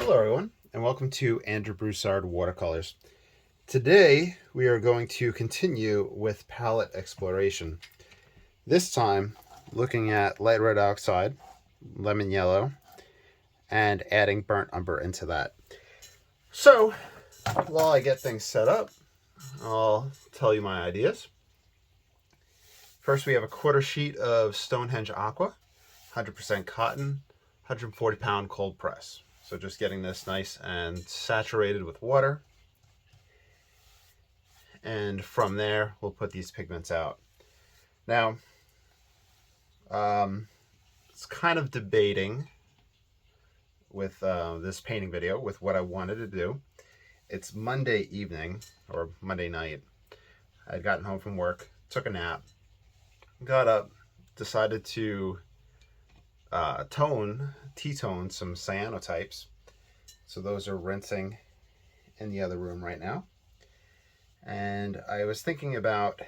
Hello everyone, and welcome to Andrew Broussard Watercolors. Today we are going to continue with palette exploration. This time looking at light red oxide, lemon yellow, and adding burnt umber into that. So while I get things set up, I'll tell you my ideas. First, we have a quarter sheet of Stonehenge Aqua, 100% cotton, 140 pound cold press. So just getting this nice and saturated with water. And from there, we'll put these pigments out. Now, it's kind of debating with this painting video with what I wanted to do. It's Monday evening or Monday night. I'd gotten home from work, took a nap, got up, decided to T-tone some cyanotypes. So those are rinsing in the other room right now. And I was thinking about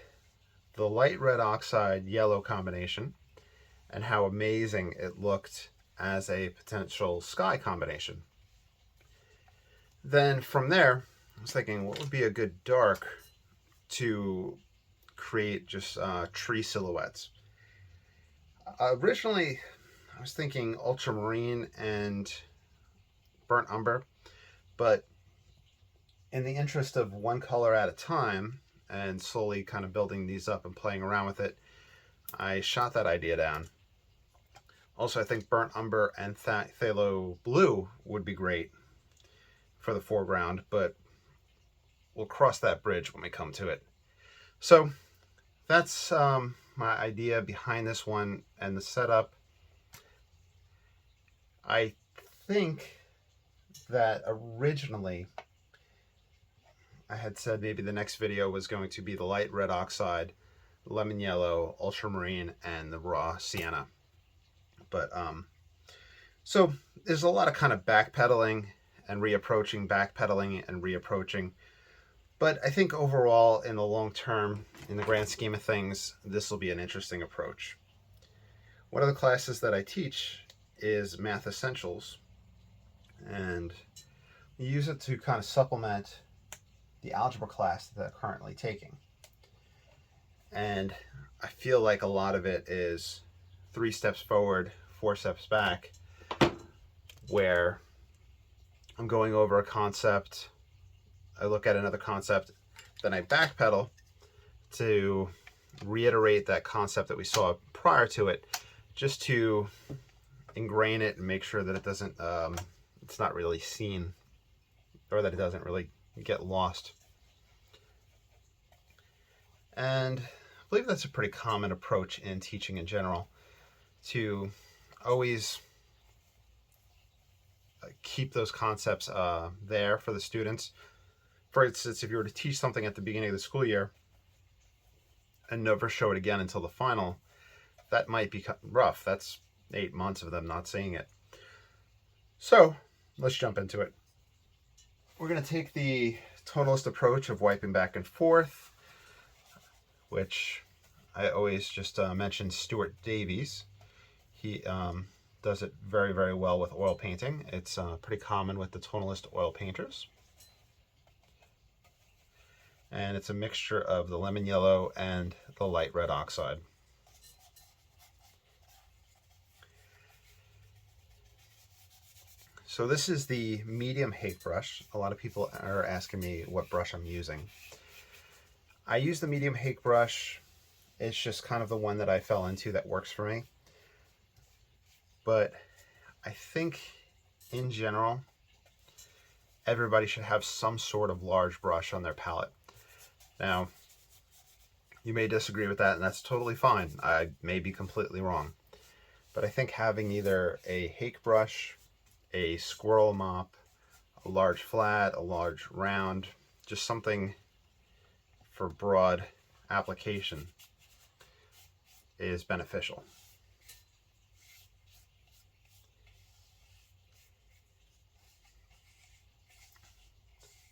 the light red oxide yellow combination and how amazing it looked as a potential sky combination. Then from there, I was thinking what would be a good dark to create just tree silhouettes. Originally, I was thinking ultramarine and burnt umber, but in the interest of one color at a time and slowly kind of building these up and playing around with it, I shot that idea down. Also, I think burnt umber and phthalo blue would be great for the foreground, but we'll cross that bridge when we come to it. So that's my idea behind this one and the setup. I think that originally I had said maybe the next video was going to be the light red oxide, lemon yellow, ultramarine, and the raw sienna. But so there's a lot of kind of backpedaling and reapproaching, backpedaling and reapproaching. But I think overall, in the long term, in the grand scheme of things, this will be an interesting approach. One of the classes that I teach is Math Essentials, and we use it to kind of supplement the algebra class that I'm currently taking. And I feel like a lot of it is 3 steps forward, 4 steps back, where I'm going over a concept, I look at another concept, then I backpedal to reiterate that concept that we saw prior to it, just to ingrain it and make sure that it doesn't, it's not really seen, or that it doesn't really get lost. And I believe that's a pretty common approach in teaching in general, to always keep those concepts there for the students. For instance, if you were to teach something at the beginning of the school year and never show it again until the final, that might be rough. That's 8 months of them not seeing it. So let's jump into it. We're going to take the tonalist approach of wiping back and forth, which I always just mention Stuart Davies. He does it very, very well with oil painting. It's pretty common with the tonalist oil painters. And it's a mixture of the lemon yellow and the light red oxide. So this is the medium hake brush. A lot of people are asking me what brush I'm using. I use the medium hake brush. It's just kind of the one that I fell into that works for me. But I think in general, everybody should have some sort of large brush on their palette. Now, you may disagree with that, and that's totally fine. I may be completely wrong. But I think having either a hake brush, a squirrel mop, a large flat, a large round, just something for broad application is beneficial.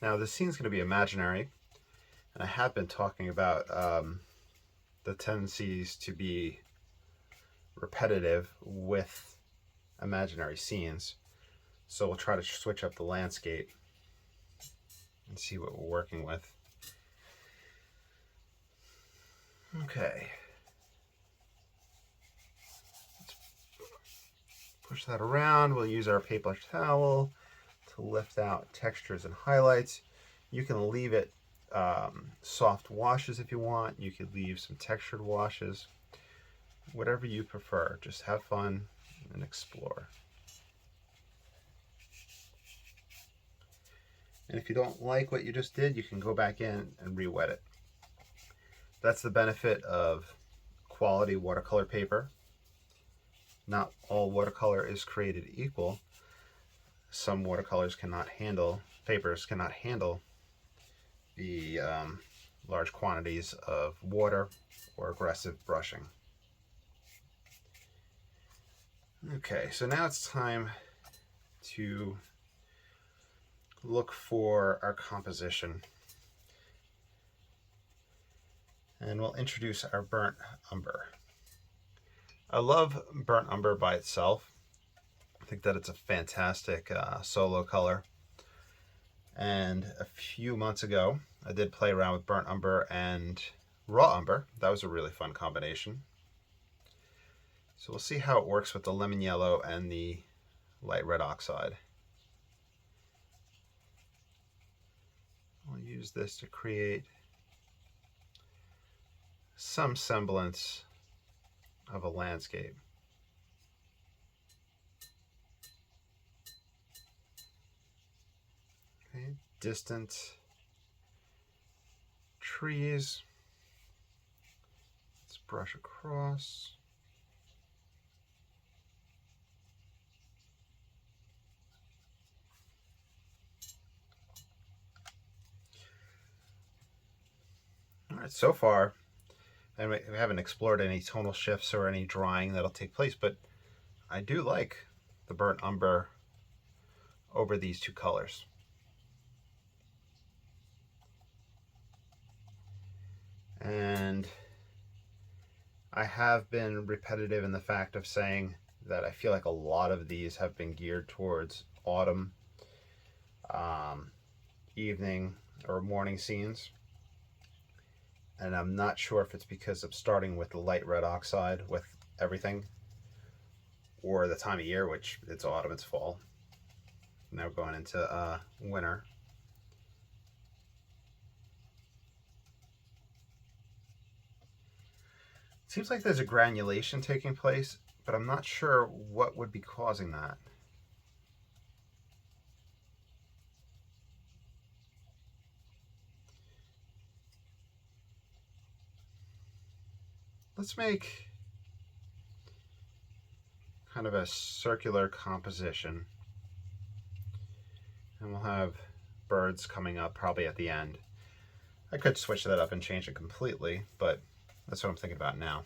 Now this scene's going to be imaginary, and I have been talking about the tendencies to be repetitive with imaginary scenes. So we'll try to switch up the landscape and see what we're working with. Okay. Let's push that around. We'll use our paper towel to lift out textures and highlights. You can leave it soft washes if you want. You could leave some textured washes. Whatever you prefer. Just have fun and explore. And if you don't like what you just did, you can go back in and re-wet it. That's the benefit of quality watercolor paper. Not all watercolor is created equal. Some watercolors cannot handle, papers cannot handle the large quantities of water or aggressive brushing. Okay, so now it's time to look for our composition. And we'll introduce our burnt umber. I love burnt umber by itself. I think that it's a fantastic solo color. And a few months ago, I did play around with burnt umber and raw umber. That was a really fun combination. So we'll see how it works with the lemon yellow and the light red oxide. I'll use this to create some semblance of a landscape. Okay, distant trees. Let's brush across. All right, so far, and we haven't explored any tonal shifts or any drying that'll take place, but I do like the burnt umber over these two colors. And I have been repetitive in the fact of saying that I feel like a lot of these have been geared towards autumn, evening or morning scenes. And I'm not sure if it's because of starting with the light red oxide with everything, or the time of year, which it's autumn, it's fall. Now we're going into winter. It seems like there's a granulation taking place, but I'm not sure what would be causing that. Let's make kind of a circular composition. And we'll have birds coming up probably at the end. I could switch that up and change it completely, but that's what I'm thinking about now.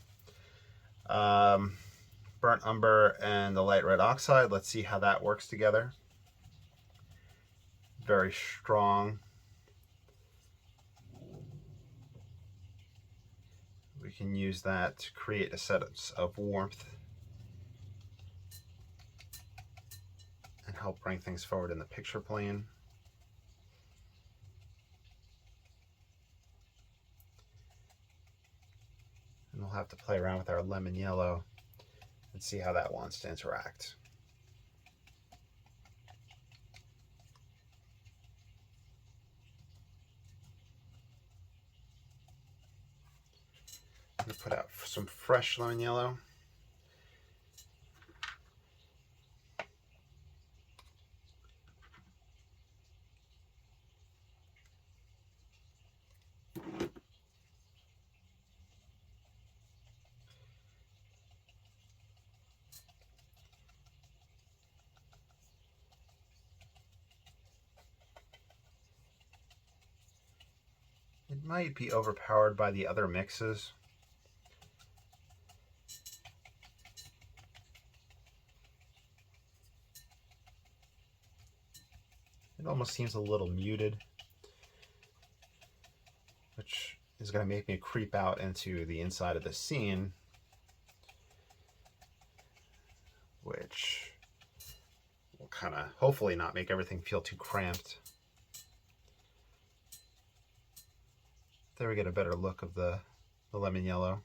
Burnt umber and the light red oxide. Let's see how that works together. Very strong. We can use that to create a set of warmth and help bring things forward in the picture plane. And we'll have to play around with our lemon yellow and see how that wants to interact. I'm going to put out some fresh lemon yellow. It might be overpowered by the other mixes. It almost seems a little muted, which is going to make me creep out into the inside of the scene, which will kind of hopefully not make everything feel too cramped. There we get a better look of the lemon yellow.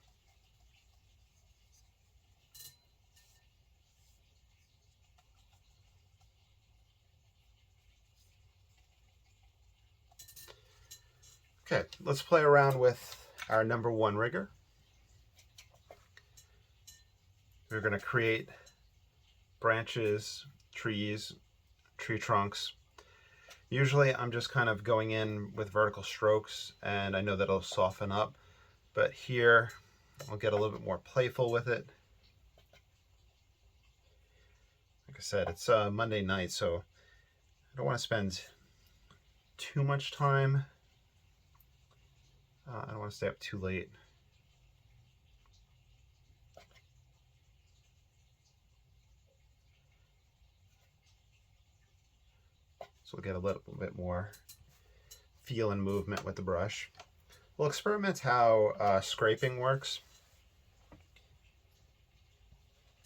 Okay, let's play around with our number 1 rigger. We're going to create branches, trees, tree trunks. Usually I'm just kind of going in with vertical strokes, and I know that it'll soften up, but here I'll get a little bit more playful with it. Like I said, it's Monday night, so I don't want to spend too much time. I don't want to stay up too late. So we'll get a little bit more feel and movement with the brush. We'll experiment how scraping works.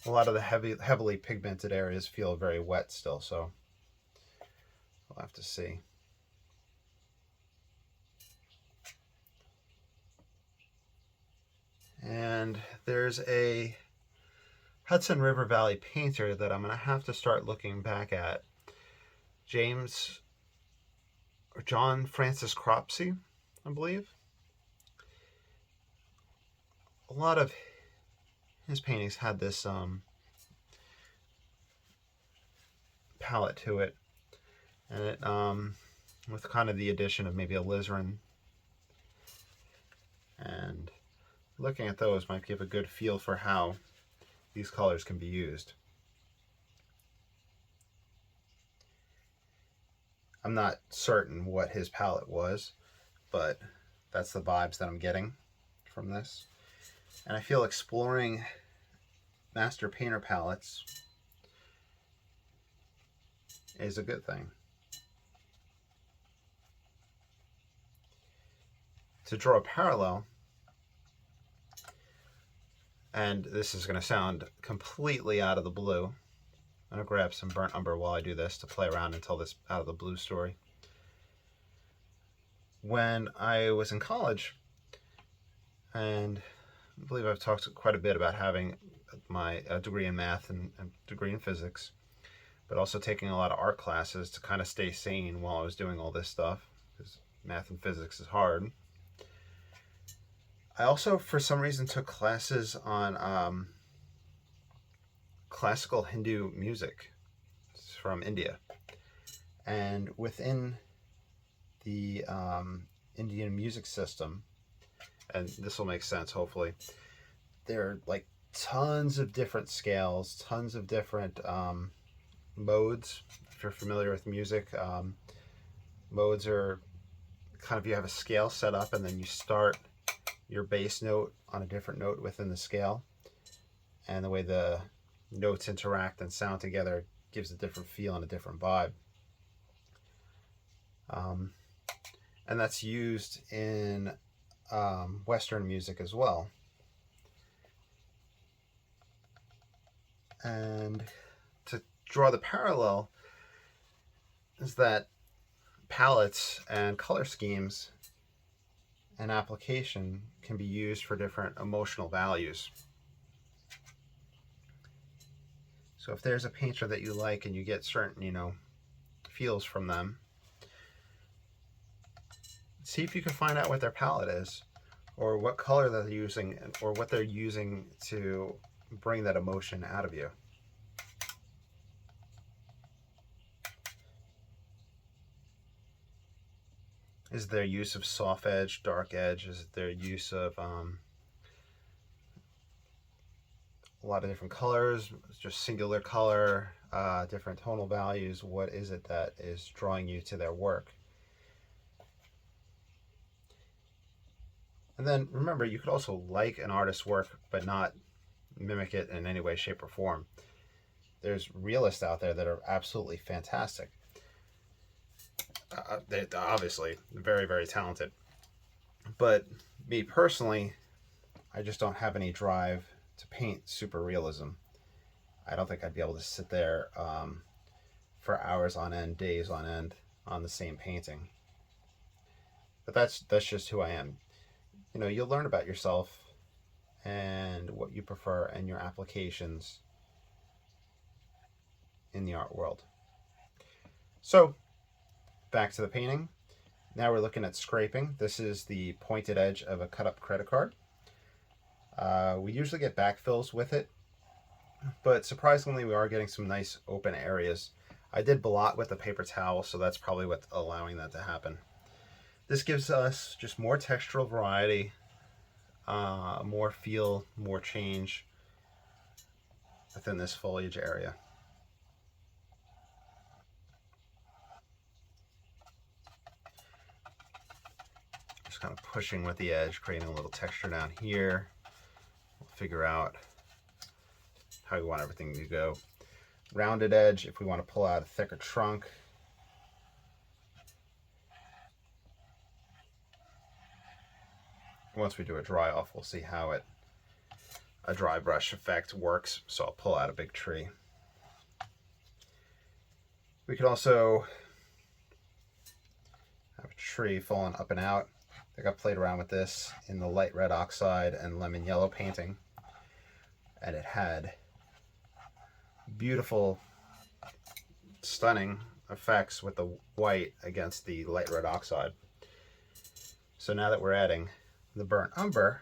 A lot of the heavily pigmented areas feel very wet still, so we'll have to see. And there's a Hudson River Valley painter that I'm going to have to start looking back at. John Francis Cropsey, I believe. A lot of his paintings had this palette to it, and it with kind of the addition of maybe alizarin, and looking at those might give a good feel for how these colors can be used. I'm not certain what his palette was, but that's the vibes that I'm getting from this. And I feel exploring master painter palettes is a good thing. To draw a parallel, and this is going to sound completely out of the blue, I'm going to grab some burnt umber while I do this to play around and tell this out of the blue story. When I was in college, and I believe I've talked quite a bit about having my degree in math and degree in physics, but also taking a lot of art classes to kind of stay sane while I was doing all this stuff, because math and physics is hard. I also, for some reason, took classes on classical Hindu music from India. And within the Indian music system, and this will make sense hopefully, there are like tons of different scales, tons of different modes. If you're familiar with music, modes are kind of, you have a scale set up and then you start your bass note on a different note within the scale, and the way the notes interact and sound together gives a different feel and a different vibe. And that's used in Western music as well. And to draw the parallel is that palettes and color schemes and application can be used for different emotional values. So if there's a painter that you like and you get certain, feels from them, see if you can find out what their palette is, or what color they're using, or what they're using to bring that emotion out of you. Is their use of soft edge, dark edge? Is it their use of a lot of different colors, just singular color, different tonal values? What is it that is drawing you to their work? And then remember, you could also like an artist's work but not mimic it in any way, shape, or form. There's realists out there that are absolutely fantastic. They're obviously very, very talented. But me personally, I just don't have any drive to paint super realism. I don't think I'd be able to sit there for hours on end, days on end on the same painting. But that's just who I am. You know, you'll learn about yourself and what you prefer and your applications in the art world. So back to the painting. Now we're looking at scraping. This is the pointed edge of a cut up credit card. We usually get backfills with it, but surprisingly we are getting some nice open areas. I did blot with the paper towel, so that's probably what's allowing that to happen. This gives us just more textural variety, more feel, more change within this foliage area. Just kind of pushing with the edge, creating a little texture down here. We'll figure out how we want everything to go. Rounded edge if we want to pull out a thicker trunk. Once we do a dry off, we'll see how a dry brush effect works. So I'll pull out a big tree. We could also have a tree falling up and out. I think I played around with this in the light red oxide and lemon yellow painting, and it had beautiful, stunning effects with the white against the light red oxide. So now that we're adding the burnt umber,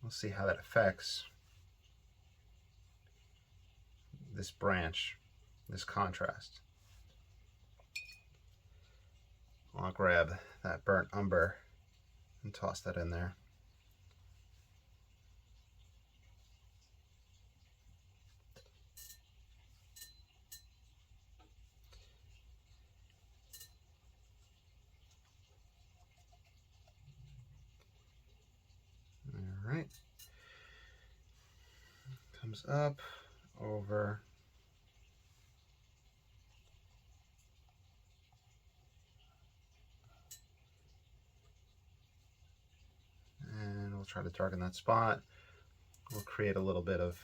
we'll see how that affects this branch, this contrast. I'll grab that burnt umber and toss that in there. All right. Comes up, over. And we'll try to darken that spot. We'll create a little bit of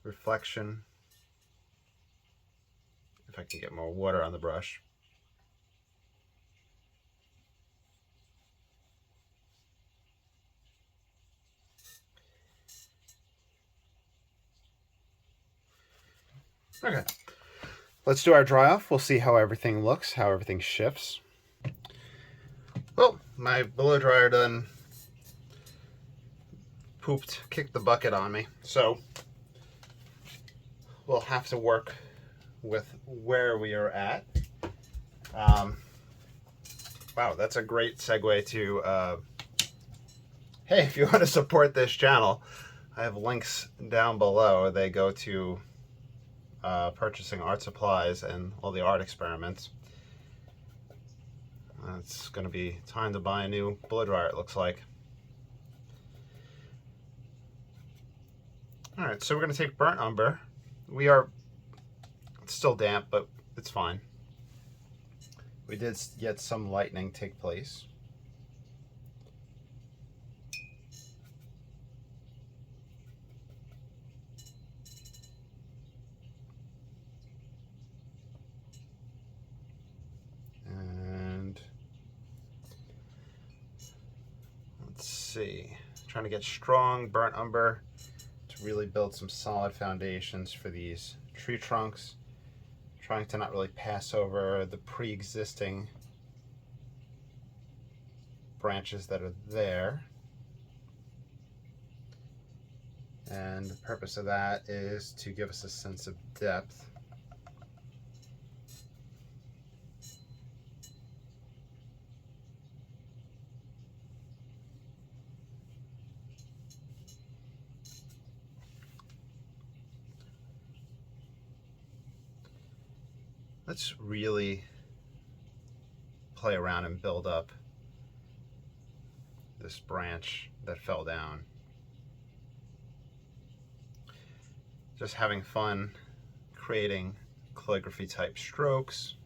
reflection. If I can get more water on the brush. Okay, let's do our dry off. We'll see how everything looks, how everything shifts. Well, my blow dryer done kicked the bucket on me, so we'll have to work with where we are at. Wow, that's a great segue to hey, if you want to support this channel, I have links down below. They go to purchasing art supplies and all the art experiments. It's going to be time to buy a new blow dryer, it looks like. Alright, so we're going to take burnt umber. It's still damp, but it's fine. We did get some lightning take place. And let's see, trying to get strong burnt umber to really build some solid foundations for these tree trunks. Trying to not really pass over the pre-existing branches that are there. And the purpose of that is to give us a sense of depth. Let's really play around and build up this branch that fell down. Just having fun creating calligraphy type strokes.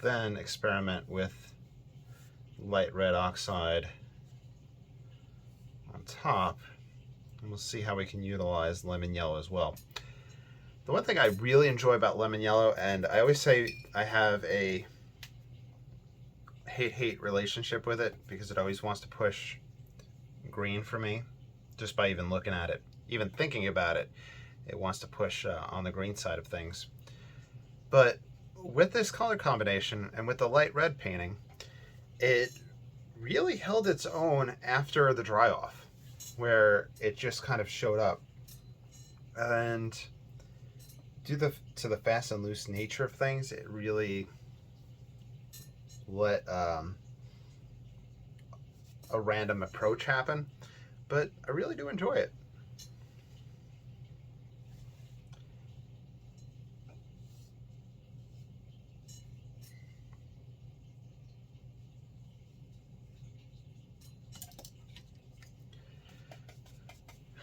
then experiment with light red oxide on top, and we'll see how we can utilize lemon yellow as well. The one thing I really enjoy about lemon yellow, and I always say I have a hate-hate relationship with it because it always wants to push green for me just by even looking at it. Even thinking about it, it wants to push on the green side of things. But with this color combination and with the light red painting, it really held its own after the dry off, where it just kind of showed up. And due to the fast and loose nature of things, it really let a random approach happen. But I really do enjoy it.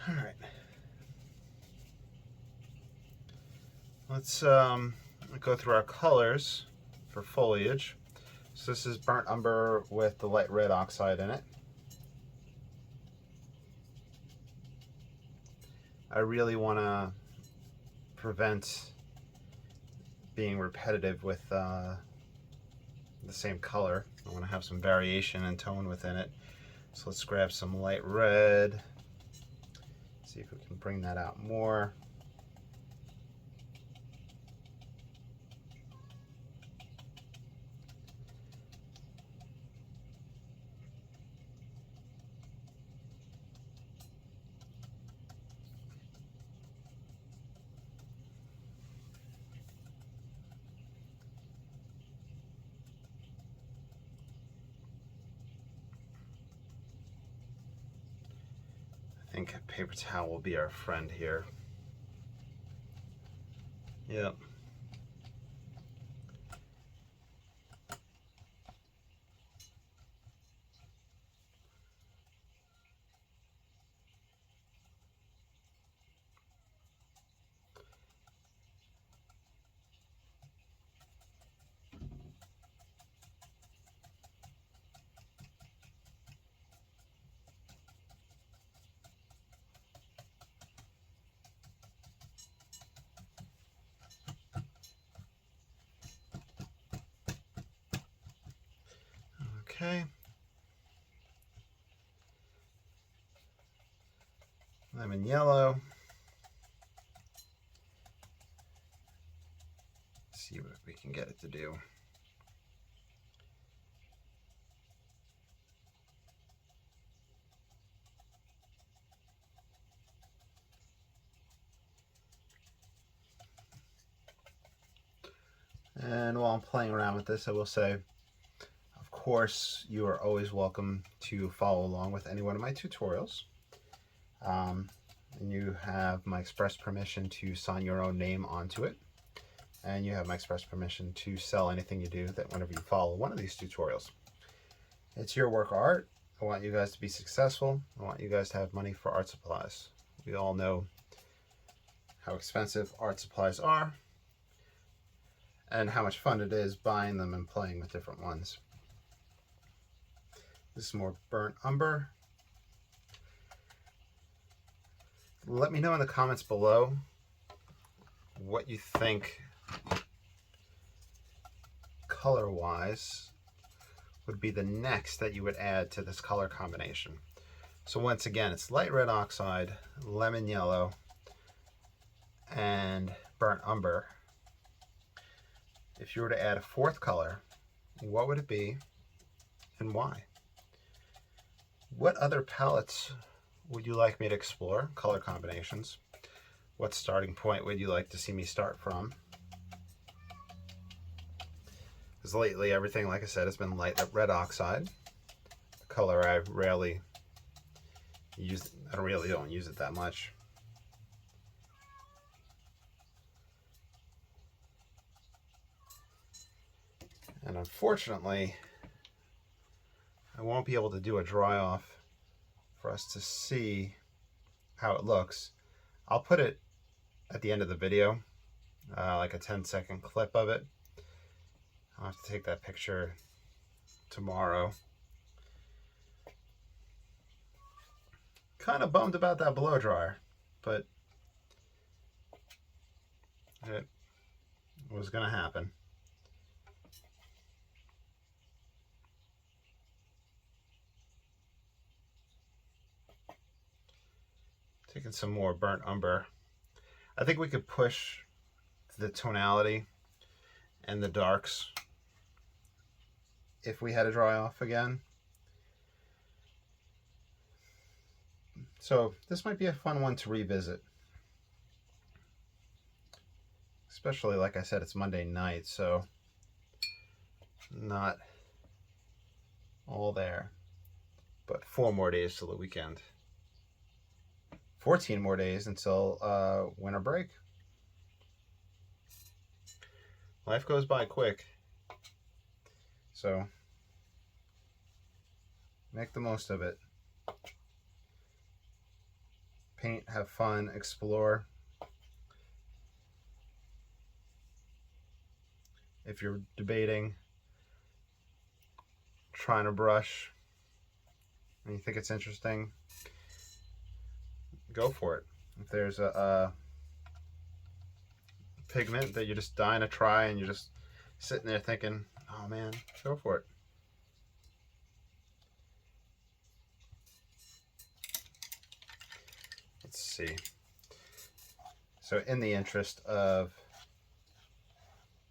All right. Let's go through our colors for foliage. So this is burnt umber with the light red oxide in it. I really want to prevent being repetitive with the same color. I want to have some variation and tone within it. So let's grab some light red. See if we can bring that out more. I think a paper towel will be our friend here. Yep. Okay. Lemon yellow. Let's see what we can get it to do. And while I'm playing around with this, I will say, of course, you are always welcome to follow along with any one of my tutorials. And you have my express permission to sign your own name onto it. And you have my express permission to sell anything you do that whenever you follow one of these tutorials. It's your work of art. I want you guys to be successful. I want you guys to have money for art supplies. We all know how expensive art supplies are and how much fun it is buying them and playing with different ones. This is more burnt umber. Let me know in the comments below what you think color-wise would be the next that you would add to this color combination. So once again, it's light red oxide, lemon yellow, and burnt umber. If you were to add a fourth color, what would it be and why? What other palettes would you like me to explore, color combinations? What starting point would you like to see me start from? Because lately everything, like I said, has been light red oxide. A color I rarely use. I really don't use it that much. And unfortunately, I won't be able to do a dry off for us to see how it looks. I'll put it at the end of the video, like a 10-second clip of it. I'll have to take that picture tomorrow. Kind of bummed about that blow dryer, but it was going to happen. Taking some more burnt umber. I think we could push the tonality and the darks if we had to dry off again. So this might be a fun one to revisit. Especially, like I said, it's Monday night, so not all there. But 4 more days till the weekend. 14 more days until winter break. Life goes by quick. So make the most of it. Paint, have fun, explore. If you're debating, trying to brush, and you think it's interesting, go for it. If there's a pigment that you're just dying to try and you're just sitting there thinking, oh man, go for it. Let's see. So in the interest of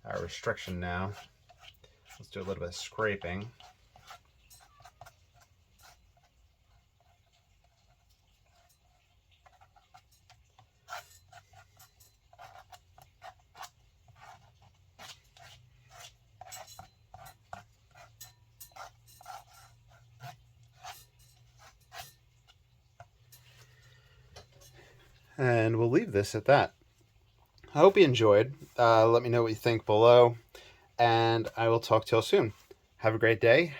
our restriction now, let's do a little bit of scraping. And we'll leave this at that. I hope you enjoyed. Let me know what you think below, and I will talk to you all soon. Have a great day.